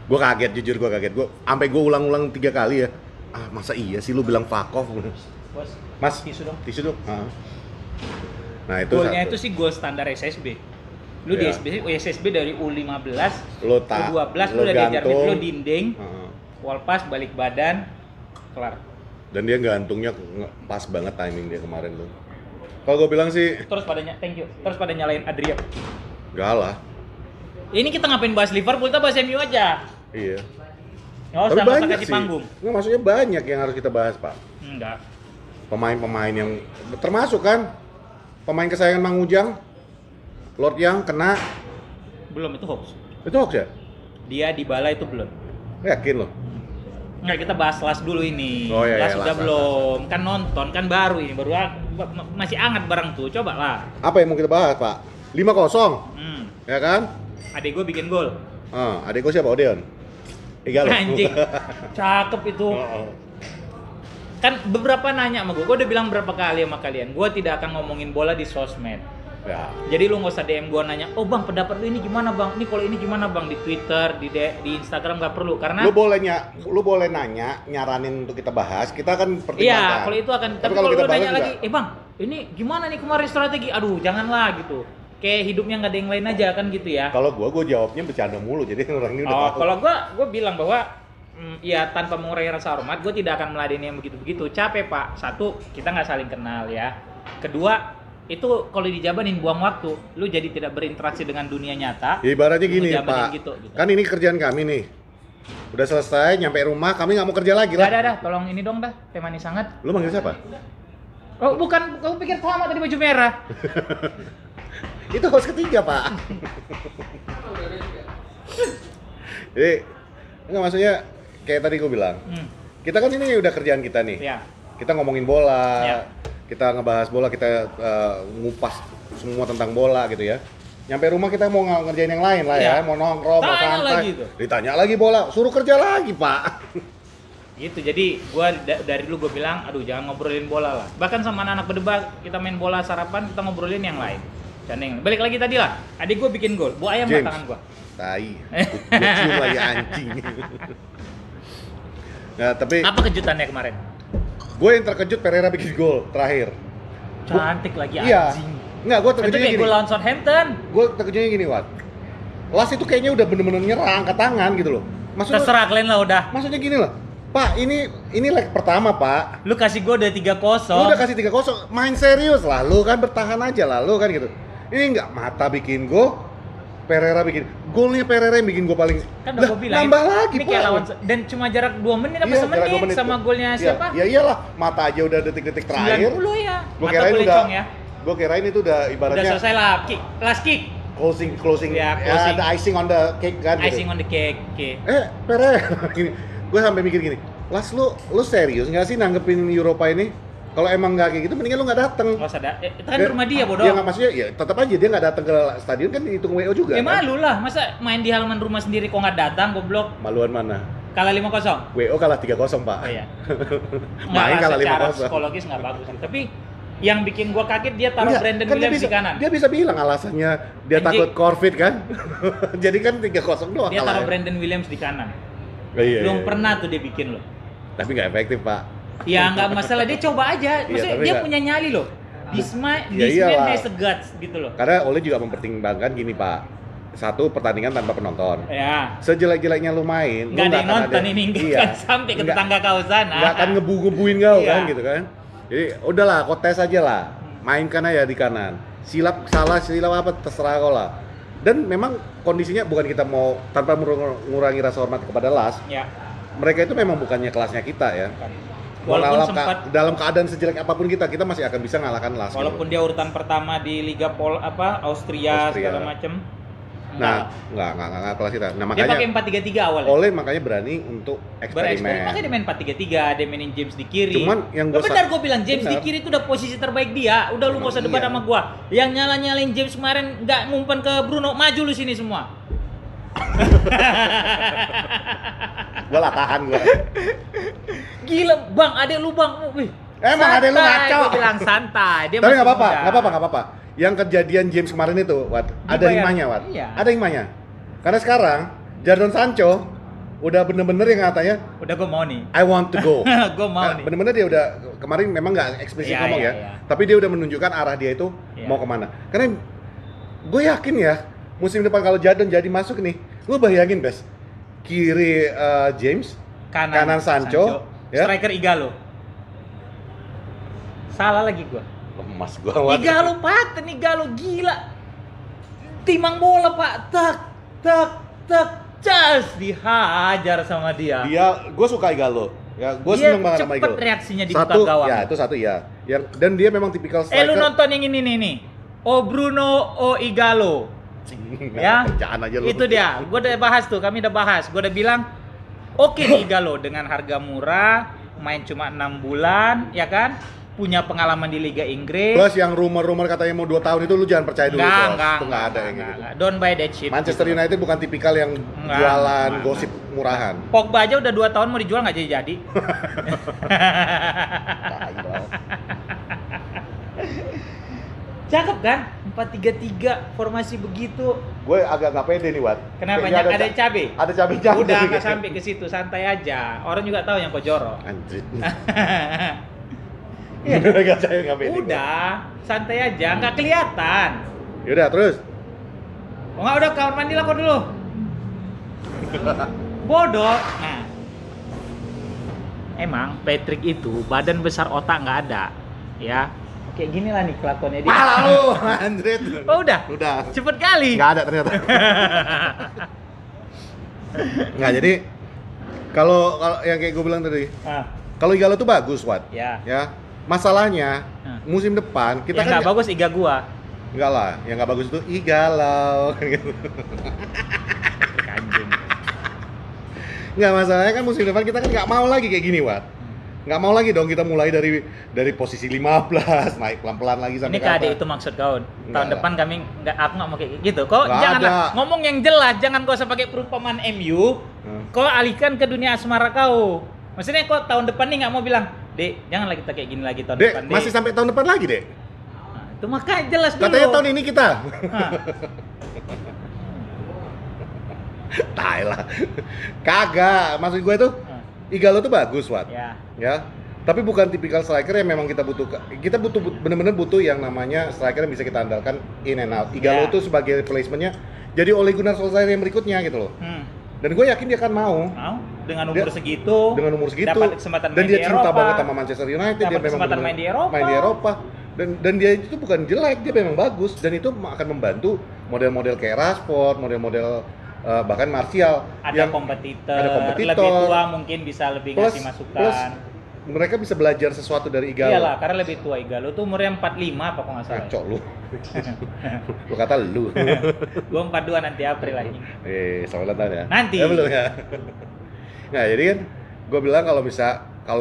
Gua kaget, jujur gua kaget. Sampai gua ulang-ulang 3 kali ya. Ah, masa iya sih lu bilang Fakov? Bos, Mas, tisu dong. Tisu dong. Nah, itu Golnya satu. itu sih gol standar SSB. Lu di Ya. SSB dari U15, Lu U12 lu udah diajar gantung. lu dinding, wall pass, balik badan, kelar. Dan dia gantungnya pas banget timing dia kemarin tuh. Kalau gue bilang sih, Terus thank you. Terus pada nyalain Adrian. enggak lah. Ini kita ngapain bahas Liverpool, kita bahas MU aja. Iya. Nggak Tapi usah banyak kasih sih. panggung. Nggak, maksudnya banyak yang harus kita bahas, Pak. Enggak. Pemain-pemain yang termasuk kan pemain kesayangan Mang Ujang, Lord Yang kena. Belum, itu hoax. Itu hoax ya? Dia Dybala itu belum. Yakin loh. Nggak, kita bahas Las dulu ini. Oh, iya, Las iya, udah Las. belum. Kan nonton, kan baru ini. Masih hangat barang tuh. Coba lah. Apa yang mau kita bahas, Pak? 5-0, ya kan? Adek gue bikin gol. Adik gue siapa? Odeon? Igalo. Anjing. Cakep itu. Kan beberapa nanya sama gue udah bilang berapa kali sama kalian, gue tidak akan ngomongin bola di sosmed. Ya. Jadi lu nggak usah DM gue nanya, oh bang pendapat lu ini gimana bang, ini kalau ini gimana bang, di Twitter, di Instagram nggak perlu, karena Lu boleh nanya, nyaranin untuk kita bahas, kita akan pertimbangkan. iya kalau itu akan, tapi kalau kita lu nanya bahas lagi, bang ini gimana nih kemarin strategi, aduh janganlah gitu, kayak hidupnya nggak ada yang lain aja kan gitu ya. Kalau gue jawabnya bercanda mulu, jadi orang ini udah tahu. Kalau gue bilang bahwa ya tanpa mengurangi rasa hormat, gue tidak akan meladeni yang begitu-begitu. Capek pak. Satu, kita nggak saling kenal ya. Kedua, itu kalau dijabanin buang waktu, lu jadi tidak berinteraksi dengan dunia nyata. Ya, ibaratnya lu gini ngejabanin Pak, gitu. kan ini kerjaan kami nih. Udah selesai, nyampe rumah, kami nggak mau kerja lagi lah. Dah, tolong ini dong dah, teh manis sangat. Lu manggil siapa? Oh bukan, kamu pikir sama tadi baju merah. Itu host ketiga Pak. Jadi, nggak maksudnya kayak tadi gue bilang, kita kan ini udah kerjaan kita nih. Ya. Kita ngomongin bola, Ya. kita ngebahas bola, kita ngupas semua tentang bola gitu ya. Nyampe rumah kita mau ngerjain yang lain lah ya, Ya. mau nongkrong, mau Tanya santai. lagi tuh. Ditanya lagi bola, suruh kerja lagi Pak. Gitu, jadi gua dari dulu gue bilang, aduh jangan ngobrolin bola lah. Bahkan sama anak-anak berdebat, kita main bola sarapan, kita ngobrolin yang lain. Jangan balik lagi tadi lah, adik gue bikin gol, bu ayam James. tangan gua. Tai, gue cium lagi anjing. Nah tapi Apa kejutannya kemarin? gue yang terkejut Pereira bikin gol terakhir. Cantik lagi Iya. anjing. Enggak, gue Itu terkejutnya kayak gini. gue lawan Southampton. Gue terkejutnya gini, Wat. Las itu kayaknya udah bener-bener nyerang angkat tangan gitu loh. Terserah kalian lah udah. Maksudnya gini loh. Pak, ini leg pertama, Pak. Lu kasih gue udah 3-0. Lu udah kasih 3-0, main serius lah. Lu kan bertahan aja lah, lu kan gitu. Ini enggak, Mata bikin gol, Pereira bikin. Golnya Pereira yang bikin gol paling. Kan udah gue bilang. Nambah lagi, ini kayak Pak. lawan dan cuma jarak 2 menit apa Iya, semenit jarak 2 menit. sama golnya Iya, siapa? Ya iyalah, Mata aja udah detik-detik terakhir. 90 ya. Gua Mata kirain boleh udah cong ya. Gua kirain itu udah Udah ibaratnya selesai lah, kick, last kick. closing Ya, closing. ada icing on the cake kan gitu. Icing on the cake. Oke. Pereira gini. Gue sampai mikir gini, Las lu serius nggak sih nanggepin Eropa ini? Kalau emang nggak kayak gitu, mendingan lu nggak dateng. Nggak usah itu kan rumah dia bodoh. Ya nggak, maksudnya ya tetap aja dia nggak datang ke stadion kan dihitung WO juga. Ya kan? malu lah, masa main di halaman rumah sendiri kok nggak datang, goblok. Maluan mana? Kalah 5-0. WO kalah 3-0 Pak. Oh iya. Main kalah Secara 5-0. psikologis nggak bagus. Tapi yang bikin gua kaget dia taruh Enggak, Brandon kan Williams bisa, di kanan. Dia bisa bilang alasannya dia Anjing. takut Covid kan. Jadi kan 3-0 doang. Dia taruh kalahnya. Brandon Williams di kanan. Iya, Belum iya. pernah tuh dia bikin loh. Tapi nggak efektif Pak. Ya nggak masalah, dia coba aja. Maksudnya tapi dia nggak- punya nyali loh. This man iyalah. has a guts gitu loh. Karena Ole juga mempertimbangkan gini Pak. Satu, pertandingan tanpa penonton. Ya. Sejelek-jeleknya lu main, Nggak ada yang akan nonton ini, nggak akan sampai ke tetangga kau sana. Nggak akan ngebu-ngebuin kau Iya. kan gitu kan. Jadi udahlah, kau tes aja lah. Mainkan aja di kanan. Silap salah, silap apa terserah kau lah. Dan memang kondisinya bukan kita mau tanpa mengurangi rasa hormat kepada Las. Ya. Mereka itu memang bukannya kelasnya kita ya. Walaupun Dalam sempat dalam keadaan sejelek apapun kita masih akan bisa ngalahkan Las. walaupun dia urutan pertama di Liga Austria. Segala macem. Nah, nggak kelas kita. Nah, Dia makanya pakai 4-3-3 awalnya. Ole makanya berani untuk eksperimen. Makanya dia main 4-3-3, dia mainin James di kiri. Cuman yang gua benar gue bilang James benar. di kiri itu udah posisi terbaik dia. Udah lu Emang gak usah debat iya. sama gua. Yang nyalain James kemarin nggak ngumpan ke Bruno, maju lu sini semua. Gua lah tahan gua. Gila, Bang, adek lu Bang. Wih, Emang ada lu ngaco. Gue bilang santai. Dia Tapi masih nggak apa-apa, muda. nggak apa-apa. Yang kejadian James kemarin itu, Wat, ada Dibayar. hikmahnya, Wat. Iya. Ada hikmahnya. Karena sekarang Jadon Sancho udah bener-bener yang katanya Udah gue mau nih. I want to go. Gue mau nih. Bener-bener dia udah kemarin memang nggak eksplisit Iya, ngomong iya, ya, iya. tapi dia udah menunjukkan arah dia itu Iya. mau kemana. Karena gue yakin ya musim depan kalau Jadon jadi masuk nih, lu bayangin Bes, kiri James, kanan Sancho, ya? Striker Igalo. Salah lagi gue. Lemas gue. Wat. Igalo paten, Igalo gila. Timang bola pak, tak, cas dihajar sama dia. Gue suka Igalo. Ya, gue Dia seneng banget sama cepet Igalo. reaksinya di Satu, buka gawang. ya itu satu ya. Dan dia memang tipikal Lu striker. nonton yang ini nih. Oh Bruno, oh Igalo. Ya, Jangan aja lu. itu dia. Gue udah bahas tuh, kami udah bahas. Gue udah bilang, oke nih Igalo dengan harga murah, main cuma 6 bulan, ya kan? Punya pengalaman di Liga Inggris. Plus yang rumor-rumor katanya mau 2 tahun itu lu jangan percaya dulu. Bos. Enggak, Itu nggak ada yang gitu. Don't buy that shit. Manchester gitu. United bukan tipikal yang Enggak, jualan enggak, gosip murahan. Pogba aja udah 2 tahun mau dijual nggak jadi. Tai banget. Cakep kan? 4-3-3 formasi begitu. Gue agak nggak pede nih, Wat. Kenapa? Kayaknya Ada cabe? Ada cabe-cabe. Udah nggak sampai ke situ, santai aja. Orang juga tahu yang kau jorok. Anjir. Iya. Udah nggak saya nggak pede. Udah, santai aja, nggak kelihatan. Yaudah, terus. Oh nggak, udah kamar mandi lah kau dulu. Bodoh. Nah, emang Patrick itu badan besar otak nggak ada, ya. Kayak gini lah nih kelakuannya dia. Malah lu, anjir. Oh udah, Udah. cepet kali. Nggak ada ternyata. Nggak, jadi kalau yang kayak gue bilang tadi, Ah, kalau Igalo tuh bagus, Wat. ya. Ya. Masalahnya Nah. musim depan kita Yang kan nggak bagus Iga gua. Enggak lah, yang nggak bagus itu Igalau. Anjing. Nggak, masalahnya kan musim depan kita kan nggak mau lagi kayak gini, Wat. Nggak mau lagi dong kita mulai dari posisi 15, naik pelan-pelan lagi sampai Ini ke KD atas. itu maksud kau. Tahun Enggak depan kami aku nggak mau kayak gitu. Kau Nggak janganlah ada. ngomong yang jelas, jangan kau sebagai perumpamaan MU. Kau alihkan ke dunia asmara kau. Maksudnya kau tahun depan nih nggak mau bilang, Dek, janganlah kita kayak gini lagi tahun Dek, depan, Dek. masih sampai tahun depan lagi, Dek. Nah, itu makanya jelas dulu. Katanya tahun ini kita. Hah. Tai lah. Kagak, maksud gue tuh Hah. Igalo tuh bagus, Wat. Ya. Ya. Tapi bukan tipikal striker yang memang kita butuh. Kita butuh bener-bener butuh yang namanya striker yang bisa kita andalkan in and out. Igalo Ya. tuh sebagai replacement-nya jadi Ole Gunnar Solskjaer yang berikutnya gitu loh. Dan gue yakin dia akan mau. Mau dengan umur Dia- segitu. Dengan umur segitu. Dapat kesempatan Dan main dia di cinta Eropa. banget sama Manchester United. Dia Dapat memang kesempatan bener-bener main di Eropa. Main di Eropa. Dan dia itu bukan jelek, dia memang bagus. Dan itu akan membantu model-model kayak Rashford, model-model bahkan Martial. Ada kompetitor, ada kompetitor. lebih tua mungkin bisa lebih ngasih masukan. plus mereka bisa belajar sesuatu dari Igalo. Iyalah, karena lebih tua Igalo tuh umurnya 45 apa kok nggak salah. Ngaco lu. Lu kata lu. Gua 42 nanti April lagi. Selamat tahun ya. Nanti. Ya belum ya. Nah, jadi kan gue bilang kalau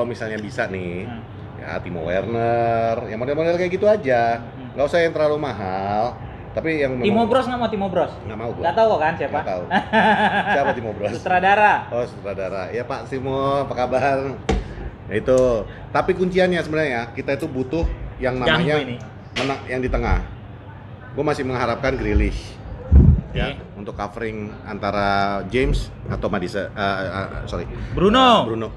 misalnya bisa nih, ya Timo Werner, yang model-model kayak gitu aja. Nggak usah yang terlalu mahal, tapi yang Timo Bros nggak mau Timo Bros? Nggak mau gua. Nggak tahu kok kan siapa? Nggak tahu. Siapa Timo Bros? Sutradara. Oh, sutradara. Ya Pak Timo, apa kabar? Ya, itu. Tapi kunciannya sebenarnya kita itu butuh yang namanya Ganggu ini. yang di tengah. Gue masih mengharapkan Grealish. Ya, Oke. untuk covering antara James atau Madison, sorry, Bruno. Bruno.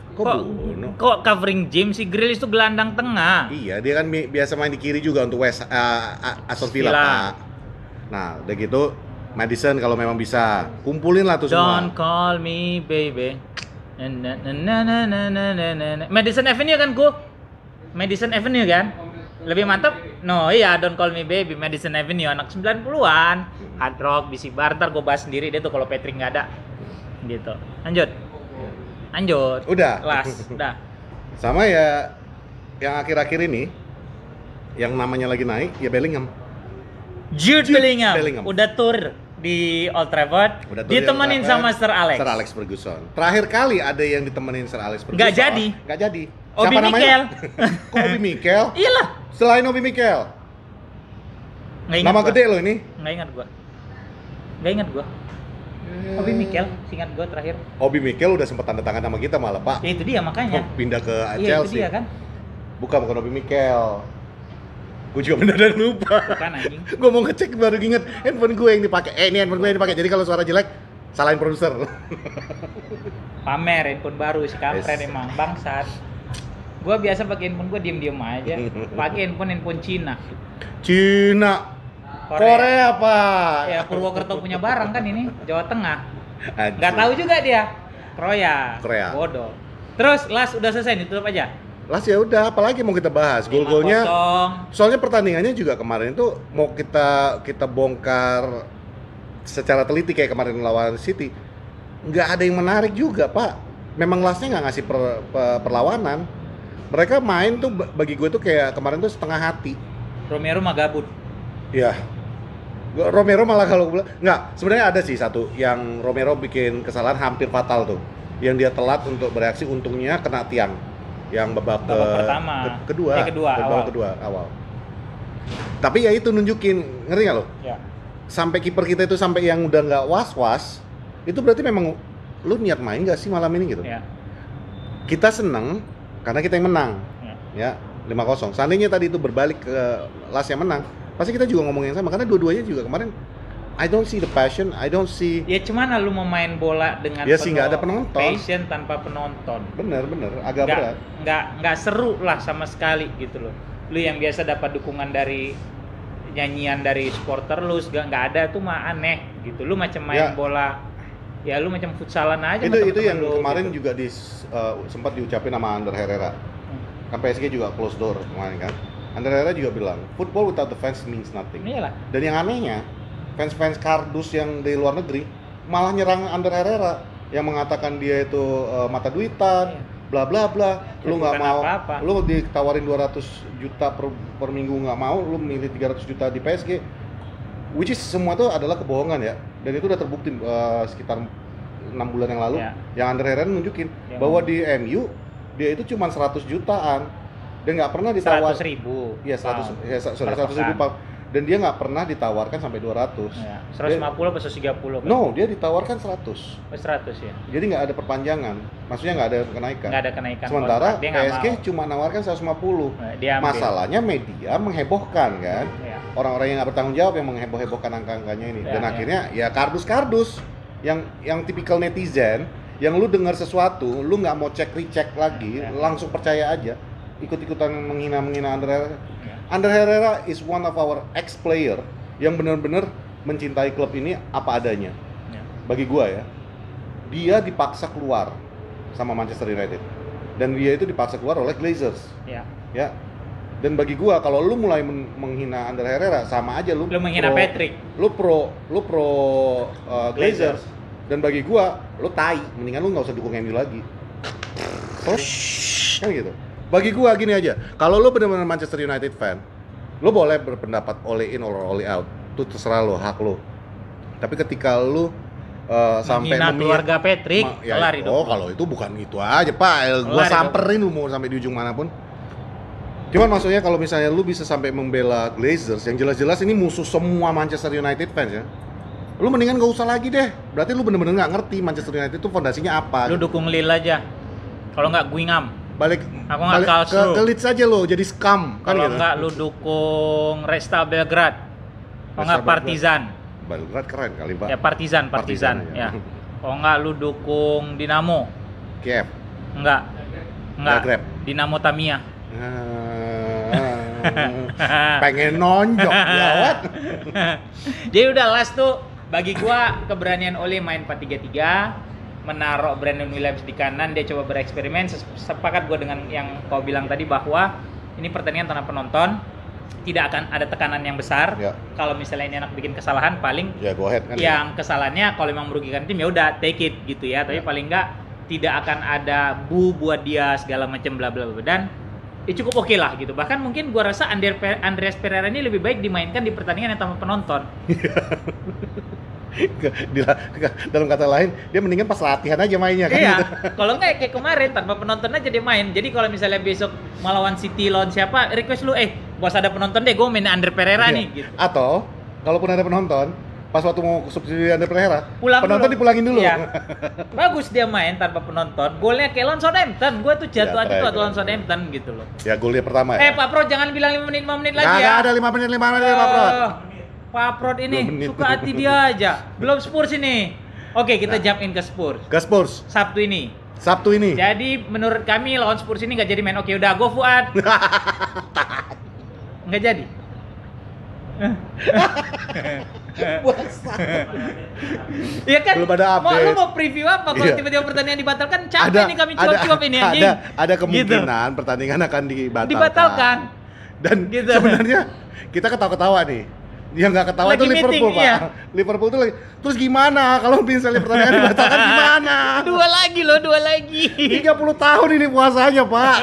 Kok Bruno? Kok covering James si Grealish itu gelandang tengah? Iya, dia kan biasa main di kiri juga untuk Aston Villa, Villa. Pak. Nah, udah gitu Madison kalau memang bisa kumpulin lah tuh semua. Don't call me baby. Na, na, na, na, na, na, na, na. Madison Avenue kan ku? Madison Avenue kan? Lebih mantap? No, iya, Don't Call Me Baby, Madison Avenue, anak 90-an. Hard Rock, BC Bar, ntar gue bahas sendiri deh tuh kalau Patrick nggak ada. Gitu. Lanjut. Udah. Last, udah. Sama ya yang akhir-akhir ini yang namanya lagi naik ya Bellingham. Jude Bellingham. Bellingham. Udah tour di Old Trafford, Udah tuh ditemenin dia sama Sir Alex. Sir Alex Ferguson. Terakhir kali ada yang ditemenin Sir Alex Ferguson. Nggak jadi. Nggak jadi. Obi Siapa namanya? Mikel. Kok Obi Mikel? Iyalah. Selain Obi Mikel. Nggak ingat Nama gua. gede loh ini. Nggak ingat gua. Obi Mikel, ingat gua terakhir. Obi Mikel udah sempat tanda tangan sama kita malah, Pak. Ya itu dia makanya. Pindah ke Iya itu Chelsea. dia kan. Bukan Nabi Mikel. Gue juga mendadak lupa. Bukan anjing. Gue mau ngecek baru inget handphone gue yang dipakai. Ini handphone gue yang dipakai. Jadi kalau suara jelek, salahin produser. Pamer handphone baru si kampret Yes. emang bangsat. Gue biasa pakai handphone gue diem aja. Pakai handphone Cina. Cina. Korea Pak. Ya Purwokerto punya barang kan ini, Jawa Tengah. Anjir. Nggak tahu juga dia. Korea. Korea. Terus Las udah selesai nih, tutup aja. Las ya udah, apalagi mau kita bahas gol-golnya. 5-0. Soalnya pertandingannya juga kemarin itu mau kita bongkar secara teliti kayak kemarin lawan City. Nggak ada yang menarik juga Pak. Memang Lasnya nggak ngasih perlawanan. Mereka main tuh bagi gue tuh kayak kemarin tuh setengah hati. Romero mah gabut. Ya. Romero malah kalau gue bilang nggak, sebenarnya ada sih satu yang Romero bikin kesalahan hampir fatal tuh. Yang dia telat untuk bereaksi, untungnya kena tiang. Yang babak pertama. Babak kedua awal. Tapi ya itu nunjukin, ngerti nggak lo? Ya. Sampai kiper kita itu sampai yang udah nggak was-was, itu berarti memang lu niat main nggak sih malam ini gitu? Ya. Kita seneng karena kita yang menang, ya 5-0. Seandainya tadi itu berbalik ke Las yang menang, pasti kita juga ngomong yang sama karena dua-duanya juga kemarin I don't see the passion, I don't see. Ya cuman lu mau main bola dengan ya sih nggak ada penonton. passion tanpa penonton. Bener, agak berat. Nggak seru lah sama sekali gitu loh. Lu yang biasa dapat dukungan dari nyanyian dari supporter lu, nggak ada tuh mah aneh gitu. Lu macam main bola, ya lu macam futsalan aja. Itu yang lu, kemarin gitu. juga sempat diucapin sama Ander Herrera. Kan PSG juga close door kemarin kan. Ander Herrera juga bilang, football without the fans means nothing. Iyalah. Dan yang anehnya, fans kardus yang dari luar negeri malah nyerang Ander Herrera yang mengatakan dia itu mata duitan, bla bla bla. Lu nggak mau, lu ditawarin 200 juta per minggu nggak mau, lu milih 300 juta di PSG. Which is semua itu adalah kebohongan ya. Dan itu udah terbukti sekitar 6 bulan yang lalu. Yang Ander Herrera nunjukin bahwa di MU dia itu cuma 100 jutaan dan nggak pernah ditawar 100.000. Iya 100 ribu pound. Dan dia nggak pernah ditawarkan sampai 200. Ya, 150 atau 130. No, dia ditawarkan 100. 100 ya. Jadi nggak ada perpanjangan. Maksudnya nggak ada kenaikan. Nggak ada kenaikan. Sementara PSG cuma nawarkan 150. Masalahnya media menghebohkan kan. Ya. Orang-orang yang nggak bertanggung jawab yang menghebohkan angka-angkanya ini. Dan akhirnya ya kardus-kardus yang tipikal netizen, yang lu dengar sesuatu, lu nggak mau cek-recek lagi, langsung percaya aja. Ikut-ikutan menghina Ander Herrera. Ander Herrera is one of our ex-player yang benar-benar mencintai klub ini apa adanya. Bagi gua ya, dia dipaksa keluar sama Manchester United dan dia itu dipaksa keluar oleh Glazers. Ya. Dan bagi gua kalau lu mulai menghina Ander Herrera sama aja lu menghina Patrick. Lu pro Glazers. Dan bagi gua lu tai, mendingan lu nggak usah dukung MU lagi. Kan gitu. Bagi gua gini aja, kalau lu benar-benar Manchester United fan, lu boleh berpendapat all in or all out, itu terserah lo, hak lo. Tapi ketika lu sampai keluarga Patrick, kelar hidup. Oh, kalau itu bukan itu aja, Pak. Gua samperin lu mau sampai di ujung manapun. Cuman maksudnya kalau misalnya lu bisa sampai membela Glazers yang jelas-jelas ini musuh semua Manchester United fans ya. Lu mendingan gak usah lagi deh. Berarti lu bener-bener gak ngerti Manchester United itu fondasinya apa. Lu gitu. dukung Lille aja. Kalau nggak Guingham. Balik ke Leeds aja lo, jadi scam kan kalau gitu. Enggak lu dukung Resta Belgrade. Kalau enggak Partizan. Belgrade keren kali, Pak. Ya Partizan ya. Kalau enggak lu dukung Dinamo. Kiev. Enggak. Zagreb. Dinamo Tamia. Pengen nonjok lewat. Jadi udah last tuh bagi gua keberanian Ole main 4-3-3. Menaruh Brandon Williams di kanan, dia coba bereksperimen. Sepakat gue dengan yang kau bilang tadi bahwa ini pertandingan tanpa penonton, tidak akan ada tekanan yang besar. Kalau misalnya ini anak bikin kesalahan, paling go ahead, kan yang kesalahannya kalau memang merugikan tim ya udah take it gitu ya. Tapi paling enggak tidak akan ada buat dia segala macam bla bla bla. Dan cukup oke lah gitu. Bahkan mungkin gue rasa Andreas Pereira ini lebih baik dimainkan di pertandingan yang tanpa penonton. Dalam kata lain, dia mendingan pas latihan aja mainnya kan. Iya, gitu. kalau enggak kayak kemarin tanpa penonton aja dia main. Jadi kalau misalnya besok melawan City lawan siapa, request lu bos ada penonton deh, gue main Ander Pereira nih gitu. Atau kalaupun ada penonton, pas waktu mau subsidi Ander Pereira, Pulang penonton dulu. dipulangin dulu. Iya. Bagus dia main tanpa penonton. Golnya kayak lawan Southampton. Gue tuh jatuh Ya, hati tuh keren. lawan Southampton gitu loh. Ya golnya pertama ya. Pak Pro jangan bilang 5 menit lagi Nggak ya. ada 5 menit Pak Pro. Pak Prod 2 ini menit. suka hati dia aja. Belum Spurs ini. Oke, kita jump in ke Spurs. Ke Spurs Sabtu ini. Sabtu ini. Jadi menurut kami lawan Spurs ini nggak jadi main. Oke, udah go Fuad. Nggak jadi. Iya kan? Belum ada Lu update. mau preview apa kalau Iya. tiba-tiba pertandingan dibatalkan? Capek nih kami cuap-cuap ini anjing. ada kemungkinan pertandingan akan Dibatalkan. Dan Gitu. sebenarnya kita ketawa-ketawa nih. Yang nggak ketawa Lagi itu Liverpool, meeting, Pak. iya. Liverpool tuh lagi. Terus gimana kalau misalnya pertandingan dibatalkan gimana? Dua lagi. 30 tahun ini puasanya, Pak.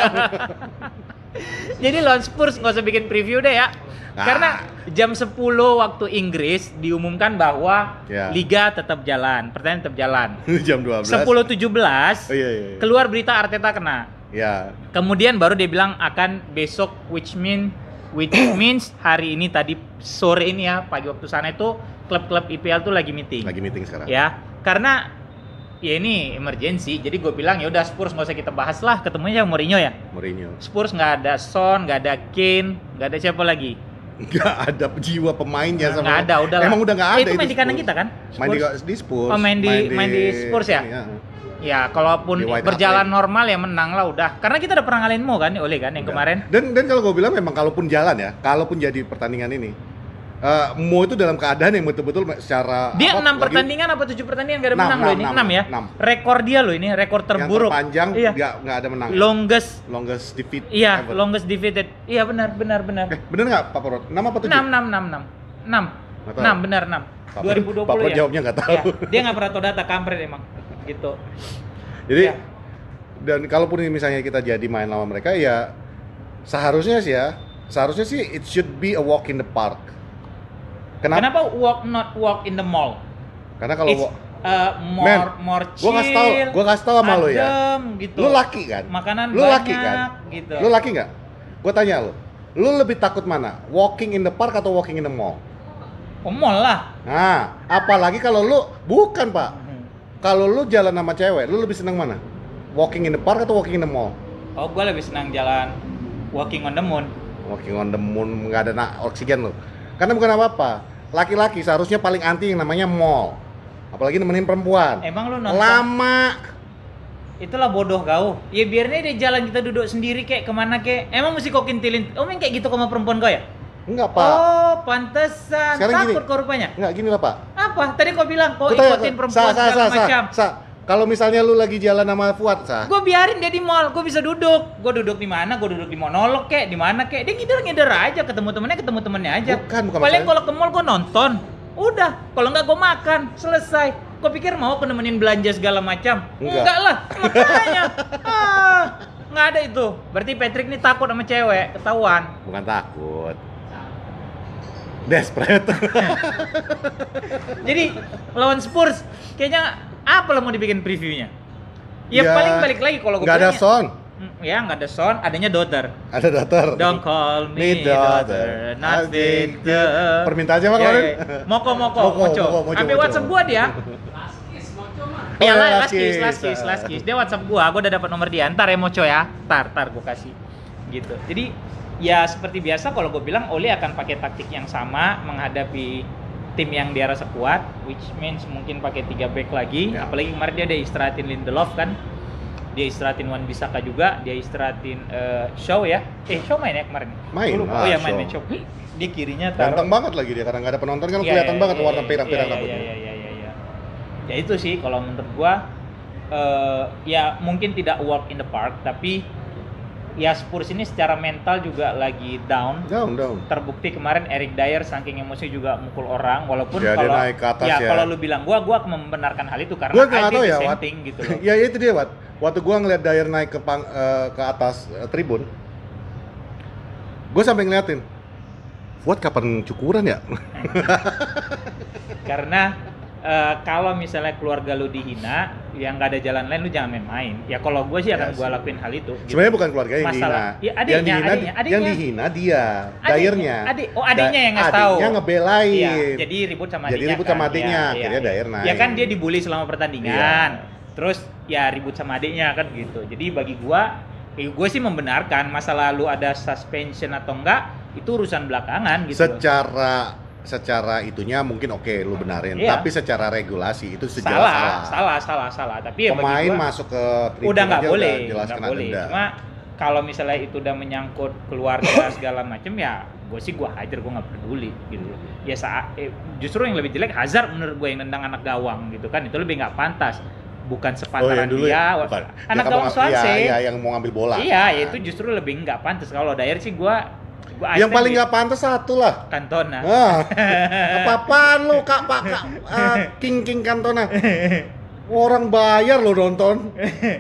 Jadi lawan Spurs nggak usah bikin preview deh ya. Ah. Karena jam 10 waktu Inggris diumumkan bahwa Ya. Liga tetap jalan, pertandingan tetap jalan. Jam 12. 10.17 Oh, iya. keluar berita Arteta kena. Ya. Kemudian baru dia bilang akan besok which means hari ini tadi sore ini ya, pagi waktu sana itu klub-klub IPL tuh lagi meeting. Lagi meeting sekarang. Ya, karena ya ini emergency. Jadi gue bilang ya udah Spurs nggak usah kita bahas lah, ketemunya sama Mourinho ya. Mourinho. Spurs nggak ada Son, nggak ada Kane, nggak ada siapa lagi. Nggak ada jiwa pemainnya sama. Nggak ada, udah lah. Emang udah nggak ada Itu main di kanan Spurs. kita kan? Main Spurs? di Spurs. Oh, main di Spurs ya? Ini, Ya, kalaupun Di White berjalan Hart Lane. normal ya menang lah udah. Karena kita udah pernah ngalahin Mo kan, Oleh kan yang Udah. kemarin. Dan kalau gue bilang memang kalaupun jalan ya, kalaupun jadi pertandingan ini, Mo itu dalam keadaan yang betul-betul secara Dia 6 lagi pertandingan apa 7 pertandingan gak ada Enam, menang loh ini. 6 ya. 6. Rekor dia loh ini, rekor yang terburuk. terpanjang Iya. nggak ada menang. Longest defeat. Iya, ever. longest defeated. Iya benar. Bener nggak Pak Porot? 6 apa 7? 6. Nggak tahu. 6 benar 6. Pak 2020 Porot ya. jawabnya nggak tahu. Iya, dia nggak pernah tahu data kampret emang. Gitu. Jadi Iya. dan kalaupun ini misalnya kita jadi main lawan mereka ya seharusnya sih it should be a walk in the park. Kenapa walk in the mall? Karena kalau It's, more chill. Gua kasih tau sama lo ya. adem, gitu. Lu laki kan? Makanan Lu banyak, laki kan? gitu. Lu laki nggak? Gua tanya lu lebih takut mana? Walking in the park atau walking in the mall? Oh, mall lah. Nah, apalagi kalau lu bukan, Pak. Kalau lu jalan sama cewek, lu lebih seneng mana? Walking in the park atau walking in the mall? Oh, gue lebih senang jalan walking on the moon. Walking on the moon nggak ada oksigen lo. Karena bukan apa-apa. Laki-laki seharusnya paling anti yang namanya mall. Apalagi nemenin perempuan. Emang lu nonton? Lama. Itulah bodoh kau. Ya biarnya dia jalan, kita duduk sendiri kek kemana kek. Emang mesti kau kintilin. Oh main kayak gitu sama perempuan kau ya? Enggak, Pak. Oh pantesan. Sekarang Takut gini. kau rupanya. Enggak gini lah, Pak. Apa? Tadi kau bilang kau Gua tanya, ikutin perempuan segala macam. Kalau misalnya lu lagi jalan sama Fuad, Sa. Gue biarin dia di mall, gue bisa duduk. Gue duduk di mana? Gue duduk di monolog kek, di mana kek. Dia ngider aja, ketemu temennya aja. Bukan Paling masalah. kalau ke mall gue nonton. Udah, kalau nggak gue makan, selesai. Kau pikir mau aku nemenin belanja segala macam? Enggak. Lah, makanya. Nggak ada itu. Berarti Patrick ini takut sama cewek, ketahuan. Bukan takut. Desperate. Jadi lawan Spurs, kayaknya apa lah mau dibikin previewnya? Ya, Ya, paling balik lagi kalau gue Nggak ada Son. Ya nggak ada Son, adanya daughter. Ada daughter. Don't call me daughter, not Victor. Permintaan aja, Pak, Iya, kemarin? iya. Moko, Moco, Ambil Moco. WhatsApp gua dia. Oh, Iya lah, last kiss. last kiss. Dia WhatsApp gua udah dapat nomor dia. Ntar ya Moco ya. Tar gua kasih. Gitu. Jadi ya seperti biasa kalau gue bilang Ole akan pakai taktik yang sama menghadapi tim yang dia rasa kuat, which means mungkin pakai 3 back lagi. Ya. Apalagi kemarin dia ada istirahatin Lindelof kan. Dia istirahatin Wan Bissaka juga, dia istirahatin Shaw ya. Shaw main ya kemarin? Main, Gua lupa. Oh ya Shaw. main Shaw. Dia kirinya taruh. Ganteng banget lagi dia, karena nggak ada penonton kan Iya, kelihatan iya, banget iya, warna iya, pirang-pirang iya, rambutnya. iya. Ya itu sih kalau menurut gua ya mungkin tidak walk in the park, tapi ya Spurs ini secara mental juga lagi down. Down. Terbukti kemarin Eric Dyer saking emosi juga mukul orang, walaupun Ya, dia kalau naik ke atas ya. kalau lu bilang gua akan membenarkan hal itu karena Gua I nggak did tahu the ya, same Wat. thing gitu loh. Ya itu dia, Wat. Waktu gua ngeliat Dyer naik ke atas tribun, gua sampai ngeliatin, Fuad kapan cukuran ya? Karena kalau misalnya keluarga lu dihina, yang nggak ada jalan lain, lu jangan main-main. Ya kalau gue sih akan gue lakuin hal itu. Gitu. Sebenarnya bukan keluarga yang Masalah, dihina. Ya, adiknya. Yang dihina dia, dairnya. Adiknya yang nggak tahu. Adiknya ngebelain. Iya, jadi ribut sama adiknya. Akhirnya dair naik. Ya kan dia dibully selama pertandingan. Terus ya ribut sama adiknya kan gitu. Jadi bagi gue sih membenarkan masa lalu ada suspension atau enggak itu urusan belakangan gitu. Secara itunya mungkin oke lu benarin, tapi secara regulasi itu salah. Tapi ya pemain bagi gua, masuk ke udah nggak boleh, jelas kena denda. Cuma kalau misalnya itu udah menyangkut keluarga segala macem ya gue hajar, gue nggak peduli gitu. Ya justru yang lebih jelek Hazard menurut gue yang nendang anak gawang gitu kan, itu lebih nggak pantas. Bukan sepantaran dia, anak gawang Swansea. Iya, yang mau ngambil bola. Iya, kan? Itu justru lebih nggak pantas. Kalau Dair sih gue yang paling nggak pantas satu lah. Cantona. Apa-apaan lu kak King Cantona. Orang bayar lo nonton,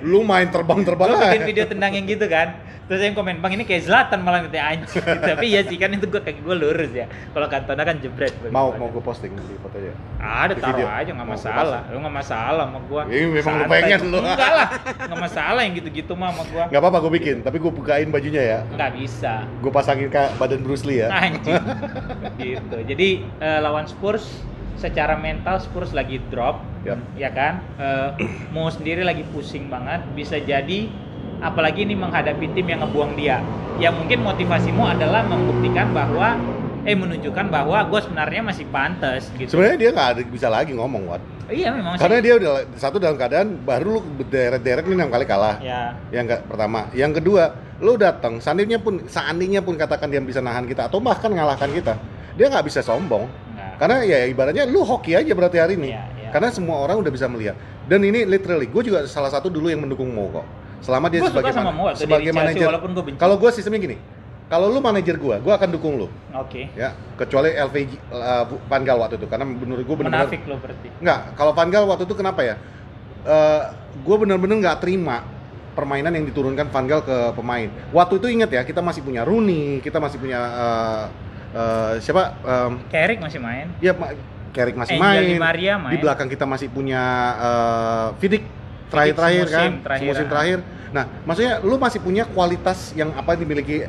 lu main terbang-terbang. Lu bikin video tendang yang gitu kan, terus yang komen bang ini kayak Zlatan malah gitu anjing. Tapi ya sih kan itu kaki gue lurus ya. Kalau Cantona kan jebret. Mau gue posting di fotonya. Ada taruh aja nggak masalah. Lu nggak masalah sama gue. Ini memang lu pengen lu. Enggak lah, nggak masalah yang gitu-gitu mah sama gue. Nggak apa-apa gue bikin, tapi gue bukain bajunya ya. Nggak bisa. Gue pasangin ke badan Bruce Lee ya. Anjing. Gitu. Jadi lawan Spurs secara mental Spurs lagi drop, ya kan? Mau sendiri lagi pusing banget, bisa jadi apalagi ini menghadapi tim yang ngebuang dia. Ya mungkin motivasimu adalah membuktikan bahwa menunjukkan bahwa gue sebenarnya masih pantas gitu. Sebenarnya dia nggak bisa lagi ngomong, Wat. Iya memang. Karena dia udah satu dalam keadaan baru lu deret-deret ini 6 kali kalah. Ya. Yang pertama, yang kedua, lu datang, seandainya pun katakan dia bisa nahan kita atau bahkan ngalahkan kita, dia nggak bisa sombong. Karena ya ibaratnya lu hoki aja berarti hari ini. Iya. Karena semua orang udah bisa melihat. Dan ini literally, gue juga salah satu dulu yang mendukung Mo kok. Selama dia sebagai manajer. Kalau gue sistemnya gini, kalau lu manajer gue akan dukung lu. Oke. Ya, kecuali LVG Van Gaal waktu itu, karena menurut gue benar-benar. Munafik lo berarti. Enggak, kalau Van Gaal waktu itu kenapa ya? Gue benar-benar nggak terima permainan yang diturunkan Van Gaal ke pemain. Waktu itu ingat ya, kita masih punya Rooney, kita masih punya siapa? Carrick masih main. Iya, Carrick masih main. Maria main. Di belakang kita masih punya Vidic terakhir kan, musim terakhir. Nah, maksudnya lu masih punya kualitas yang apa dimiliki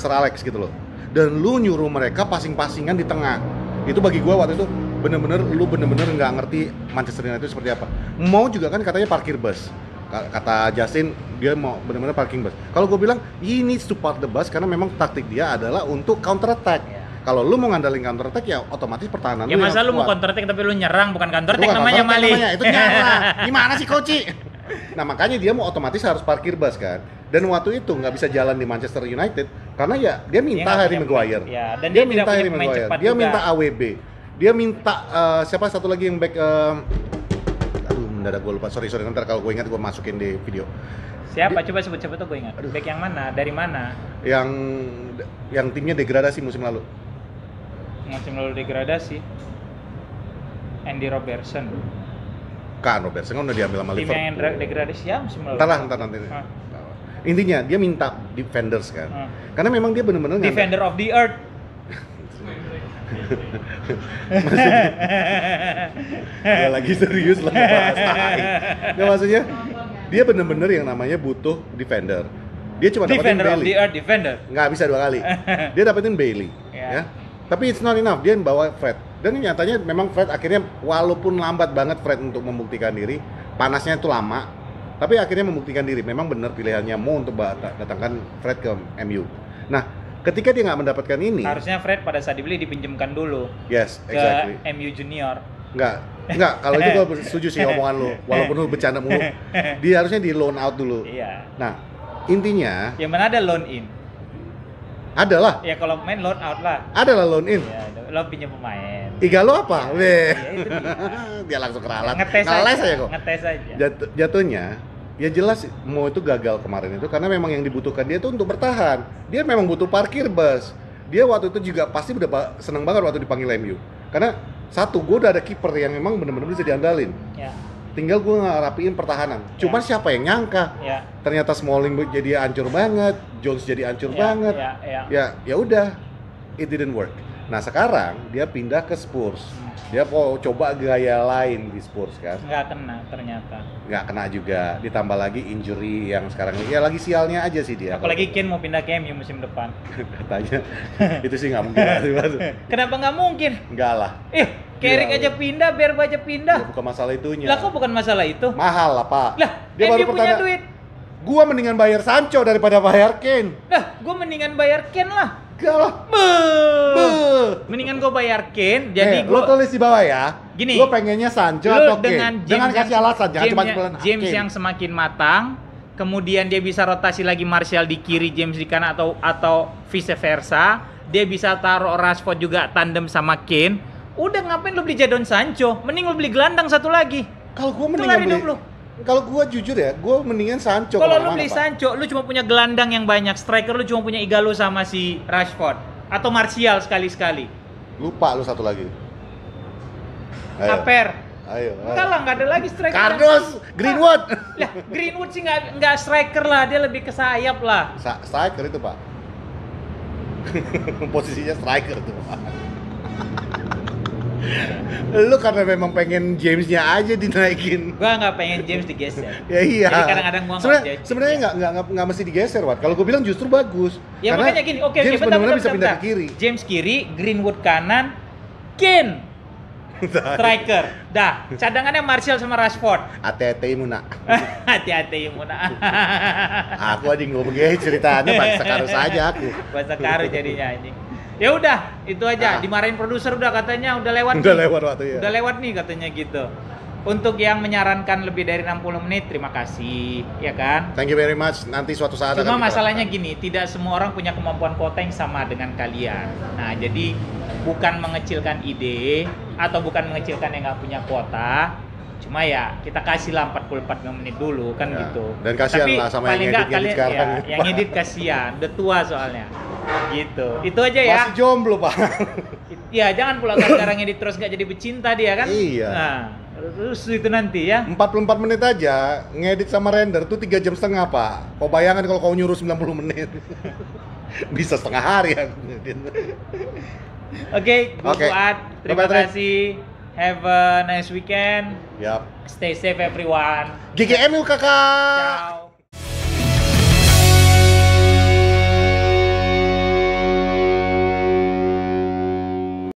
Sir Alex gitu loh. Dan lu nyuruh mereka passing-passingan di tengah. Itu bagi gua waktu itu bener-bener nggak ngerti Manchester United itu seperti apa. Mau juga kan katanya parkir bus. Kata Justin dia mau benar-benar parking bus. Kalau gue bilang he needs to park the bus karena memang taktik dia adalah untuk counter attack. Kalau lu mau ngandalin counter attack ya otomatis pertahanan lu. Ya masa lu mau counter attack tapi lu nyerang bukan counter attack namanya Mali. Itu nyerang. Gimana sih Koci? Nah makanya dia mau otomatis harus parkir bus kan. Dan waktu itu nggak bisa jalan di Manchester United karena ya dia minta Harry Maguire. Ya, dan dia minta Harry Maguire. Dia minta AWB. Dia minta siapa satu lagi yang back mendadak gue lupa, sorry nanti kalau gue ingat gue masukin di video. Siapa? Coba sebut tuh gue ingat. Back yang mana? Dari mana? Yang timnya degradasi musim lalu. Musim lalu degradasi. Andy Robertson. Kan Robertson kan udah diambil sama Liverpool. Tim yang degradasi ya musim lalu. Ntar nanti. Intinya dia minta defenders kan. Karena memang dia benar-benar defender of the earth. Gue lagi serius lah bahas nah, maksudnya dia bener-bener yang namanya butuh defender. Dia cuma dapetin Bailey. Defender. Nggak bisa 2 kali. Dia dapetin Bailey, ya. Tapi it's not enough. Dia bawa Fred. Dan nyatanya memang Fred akhirnya walaupun lambat banget Fred untuk membuktikan diri, panasnya itu lama. Tapi akhirnya membuktikan diri. Memang benar pilihannya Mo untuk datangkan Fred ke MU. Nah, ketika dia nggak mendapatkan ini, harusnya Fred pada saat dibeli dipinjamkan dulu. Yes, exactly. Ke MU Junior. Enggak. Kalau itu gue setuju sih omongan lu. Walaupun lu bercanda mulu, dia harusnya di loan out dulu. Iya. Nah, intinya. Yang mana ada loan in? Adalah. Ya kalau main loan out lah. Adalah loan in. Iya, lo pinjam pemain. Iga lo apa? Ya, itu dia langsung keralat. Ngetes aja kok. Ngetes aja. Jatuhnya. Ya jelas Mo itu gagal kemarin itu karena memang yang dibutuhkan dia itu untuk bertahan. Dia memang butuh parkir bus. Dia waktu itu juga pasti udah seneng banget waktu dipanggil MU. Karena satu, gue udah ada kiper yang memang benar-benar bisa diandalin. Ya. Tinggal gue ngerapiin pertahanan. Cuman siapa yang nyangka? Ya. Ternyata Smalling jadi hancur banget, Jones jadi hancur banget. Ya udah, it didn't work. Nah sekarang dia pindah ke Spurs. Dia mau coba gaya lain di Spurs kan. Nggak kena ternyata. Nggak kena juga. Ditambah lagi injury yang sekarang ini. Ya lagi sialnya aja sih dia. Apalagi Kane mau pindah ke MU musim depan. Katanya. Itu sih nggak mungkin. Kenapa nggak mungkin? Nggak lah. Carrick aja pindah, Berba aja pindah. Ya, bukan masalah itunya. Lah kok bukan masalah itu? Mahal lah Pak. Lah, dia baru punya duit. Gua mendingan bayar Sancho daripada bayar Kane. Lah, gua mendingan bayar Kane lah. Gak lah. Mendingan gue bayar Kane, jadi lo tulis di bawah ya. Gini, lo pengennya Sancho atau Kane? Dengan kasih alasan, jangan cuma bilang James yang semakin matang, kemudian dia bisa rotasi lagi Martial di kiri, James di kanan atau vice versa. Dia bisa taruh Rashford juga tandem sama Kane. Udah ngapain lo beli Jadon Sancho? Mending lo beli gelandang satu lagi. Kalau gue mendingan beli. Kalau gue jujur ya, gue mendingan Sancho. Kalau lu beli Sancho, lu cuma punya gelandang yang banyak, striker lu cuma punya Igalo sama si Rashford atau Martial sekali-sekali. Lupa lu satu lagi. Aper. Ayo. Enggak lah, nggak ada lagi striker. Carlos, Greenwood. Lah, Greenwood sih nggak striker lah, dia lebih ke sayap lah. Striker itu Pak. Posisinya striker itu Pak. Lu karena memang pengen James-nya aja dinaikin. Gua nggak pengen James digeser. Ya iya. Jadi kadang-kadang gua sebenarnya nggak mesti digeser, Wat. Kalau gua bilang justru bagus. Ya makanya gini, oke, James benar-benar bisa pindah ke kiri. James kiri, Greenwood kanan, Kane striker. Dah, cadangannya Martial sama Rashford. Hati-hati Muna. Hati-hati Muna. Aku aja ngomong begini ceritanya bahasa karo saja aku. Bahasa karo jadinya anjing. Ya udah, itu aja. Dimarahin produser udah katanya udah lewat. Udah lewat waktu ya. Udah lewat nih katanya gitu. Untuk yang menyarankan lebih dari 60 menit, terima kasih, ya kan? Thank you very much. Nanti suatu saat Cuma masalahnya gini, tidak semua orang punya kemampuan kuota yang sama dengan kalian. Nah, jadi bukan mengecilkan ide atau bukan mengecilkan yang nggak punya kuota. Cuma ya kita kasih lah 45 menit dulu kan ya, gitu. Dan kasihan lah sama yang ngedit sekarang. Ya, yang ngedit kasihan, udah tua soalnya. Gitu. Itu aja ya. Masih jomblo, Pak. Ya, jangan pula sekarang ngedit terus nggak jadi pecinta dia kan? Iya. Nah, terus itu nanti ya. 44 menit aja ngedit sama render tuh 3 jam setengah, Pak. Kau bayangkan kalau kau nyuruh 90 menit. Bisa setengah hari ya. Oke, Fuad. Terima kasih. Have a nice weekend. Yap. Stay safe everyone. GGMU kakak. Ciao.